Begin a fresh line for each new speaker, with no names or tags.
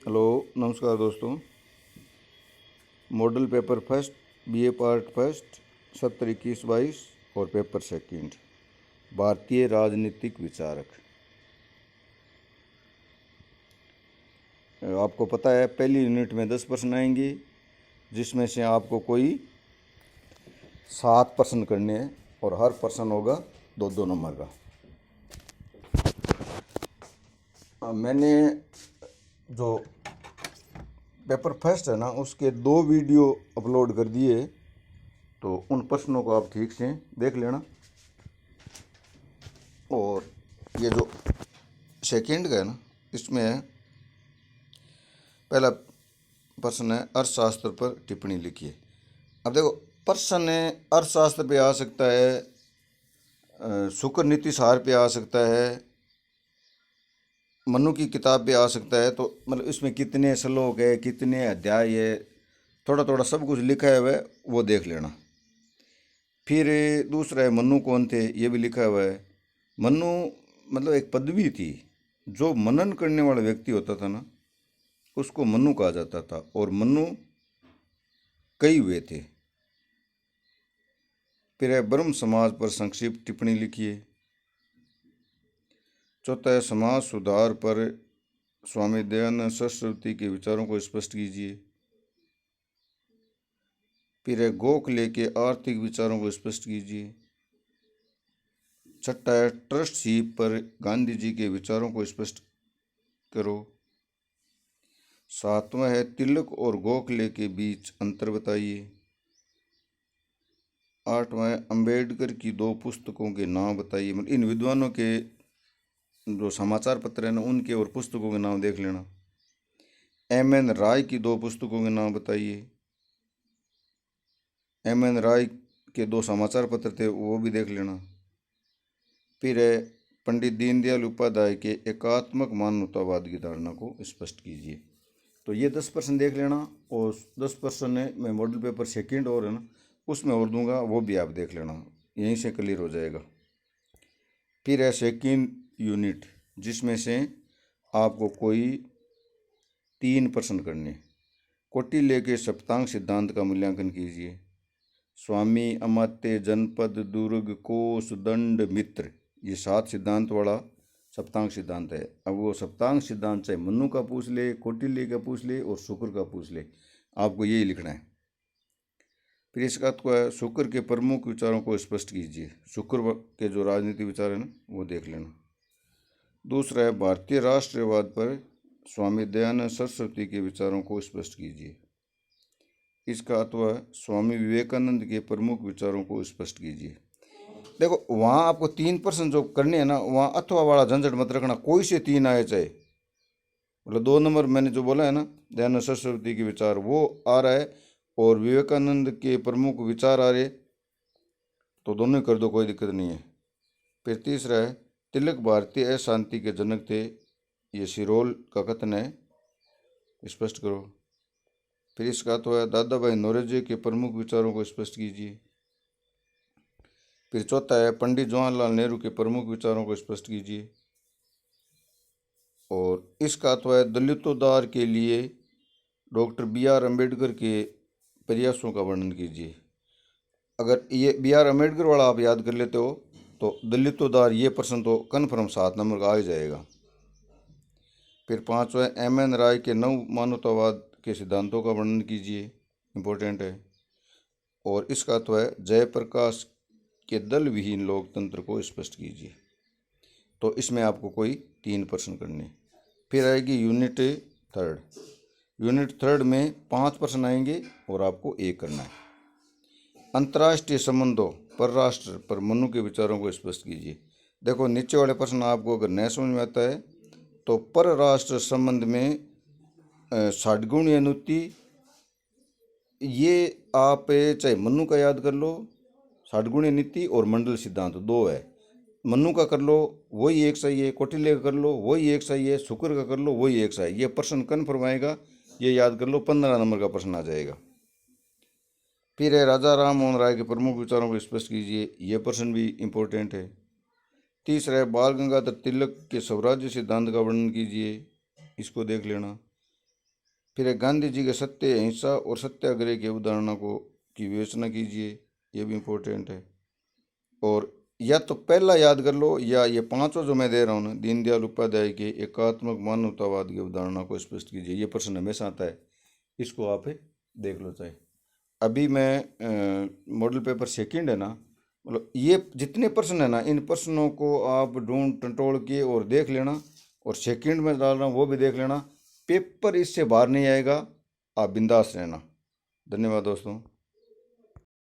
Hello, नमस्कार दोस्तों। Model paper first, BA part first, 70-21-22 और पेपर सेकंड, भारतीय राजनीतिक विचारक। आपको पता है पहली यूनिट में 10 प्रश्न आएंगे, जिसमें से आपको कोई 7 प्रश्न करने हैं और हर प्रश्न होगा 2-2 नंबर का। मैंने जो पेपर फर्स्ट है ना, उसके 2 वीडियो अपलोड कर दिए, तो उन प्रश्नों को आप ठीक से देख लेना। और ये जो सेकंड का है ना, इसमें पहला प्रश्न है अर्थशास्त्र पर टिप्पणी लिखिए। अब देखो, प्रश्न अर्थशास्त्र पे आ सकता है, शुक्र नीति सार पे आ सकता है, मनु की किताब पे आ सकता है। तो मतलब इसमें कितने श्लोक है, कितने अध्याय है, थोड़ा थोड़ा सब कुछ लिखा है वह वो देख लेना। फिर दूसरा है मनु कौन थे, ये भी लिखा हुआ है। मनु मतलब एक पदवी थी, जो मनन करने वाला व्यक्ति होता था ना, उसको मनु कहा जाता था, और मनु कई हुए थे। फिर है ब्रह्म समाज पर संक्षिप्त टिप्पणी लिखिए। चौथा है समाज सुधार पर स्वामी दयानंद सरस्वती के विचारों को स्पष्ट कीजिए। फिर है गोखले के आर्थिक विचारों को स्पष्ट कीजिए। छठा है ट्रस्टशिप पर गांधी जी के विचारों को स्पष्ट करो। सातवां है तिलक और गोखले के बीच अंतर बताइए। आठवां है अंबेडकर की 2 पुस्तकों के नाम बताइए। मतलब इन विद्वानों के जो समाचार पत्र हैं ना, उनके और पुस्तकों के नाम देख लेना। एम.एन. राय की 2 पुस्तकों के नाम बताइए। एम.एन. राय के 2 समाचार पत्र थे, वो भी देख लेना। फिर है पंडित दीनदयाल उपाध्याय के एकात्मक मानवतावाद की धारणा को स्पष्ट कीजिए। तो ये 10 प्रश्न देख लेना, और 10 प्रश्न है मैं मॉडल पेपर सेकंड और है ना, उसमें और दूंगा, वो भी आप देख लेना, यहीं से क्लियर हो जाएगा। फिर है सेकंड यूनिट, जिसमें से आपको कोई 3 प्रश्न करने। कौटिल्य के सप्तांग सिद्धांत का मूल्यांकन कीजिए। स्वामी अमात्य, जनपद, दुर्ग, कोष, दंड, मित्र, ये 7 सिद्धांत वाला सप्तांग सिद्धांत है। अब वो सप्तांग सिद्धांत चाहे मनु का पूछ ले, कौटिल्य का पूछ ले और शुक्र का पूछ ले, आपको यही लिखना है। फिर इसका तो है शुक्र के प्रमुख विचारों को स्पष्ट कीजिए। शुक्र के जो राजनीतिक विचार है ना, वो देख लेना। दूसरा है भारतीय राष्ट्रवाद पर स्वामी दयानंद सरस्वती के विचारों को स्पष्ट कीजिए। इसका अथवा स्वामी विवेकानंद के प्रमुख विचारों को स्पष्ट कीजिए। देखो, वहाँ आपको 3 प्रश्न जो करने हैं ना, वहाँ अथवा वाला झंझट मत रखना, कोई से 3 आए चाहे। मतलब 2 नंबर मैंने जो बोला है ना, दयानंद सरस्वती के विचार वो आ रहा है, और विवेकानंद के प्रमुख विचार आ रहे, तो दोनों ही कर दो, कोई दिक्कत नहीं है। फिर तीसरा है तिलक भारतीय अशांति के जनक थे, ये सिरोल का कथन है, स्पष्ट करो। फिर इसका तो है दादा भाई नौरोजी के प्रमुख विचारों को स्पष्ट कीजिए। फिर चौथा है पंडित जवाहरलाल नेहरू के प्रमुख विचारों को स्पष्ट कीजिए। और इसका तो है दलितोद्धार के लिए डॉक्टर बी.आर. अम्बेडकर के प्रयासों का वर्णन कीजिए। अगर ये बी.आर. अम्बेडकर वाला आप याद कर लेते हो, तो दलितोद्धार ये प्रश्न तो कन्फर्म 7 नंबर का आ ही जाएगा। फिर 5वां एम.एन. राय के 9 मानवतावाद के सिद्धांतों का वर्णन कीजिए, इम्पोर्टेंट है। और इसका तो है जयप्रकाश के दल विहीन लोकतंत्र को स्पष्ट कीजिए। तो इसमें आपको कोई 3 प्रश्न करने। फिर आएगी यूनिट थर्ड। यूनिट थर्ड में 5 प्रश्न आएंगे और आपको 1 करना है। अंतर्राष्ट्रीय संबंधों परराष्ट्र पर मनु के विचारों को स्पष्ट कीजिए। देखो, नीचे वाले प्रश्न आपको अगर नहीं समझ में आता है, तो परराष्ट्र संबंध में षड्गुणीय नीति, ये आप चाहे मनु का याद कर लो, षड्गुणीय नीति और मंडल सिद्धांत 2 है। मनु का कर लो, वही एक सही है। कौटिल्य का कर लो, वही एक सही है। शुक्र का कर लो, वही एक सही है। ये प्रश्न कन्फर्म आएगा, ये याद कर लो, 15 नंबर का प्रश्न आ जाएगा। फिर है राजा राम मोहन राय के प्रमुख विचारों को स्पष्ट कीजिए, ये प्रश्न भी इम्पोर्टेंट है। तीसरा है बाल गंगाधर तिलक के स्वराज्य सिद्धांत का वर्णन कीजिए, इसको देख लेना। फिर है गांधी जी के सत्य अहिंसा और सत्याग्रह की अवधारणा को की विवेचना कीजिए, ये भी इम्पोर्टेंट है। और या तो पहला याद कर लो या ये पांचों जो मैं दे रहा हूँ ना, दीनदयाल उपाध्याय के एकात्मक मानवतावाद की अवधारणा को स्पष्ट कीजिए, ये प्रश्न हमेशा आता है, इसको आप देख लो। चाहे अभी मैं मॉडल पेपर सेकंड है ना, मतलब ये जितने प्रश्न है ना, इन प्रश्नों को आप ढूंढ टटोल के और देख लेना, और सेकंड में डाल रहा हूँ वो भी देख लेना, पेपर इससे बाहर नहीं आएगा, आप बिंदास रहना। धन्यवाद दोस्तों।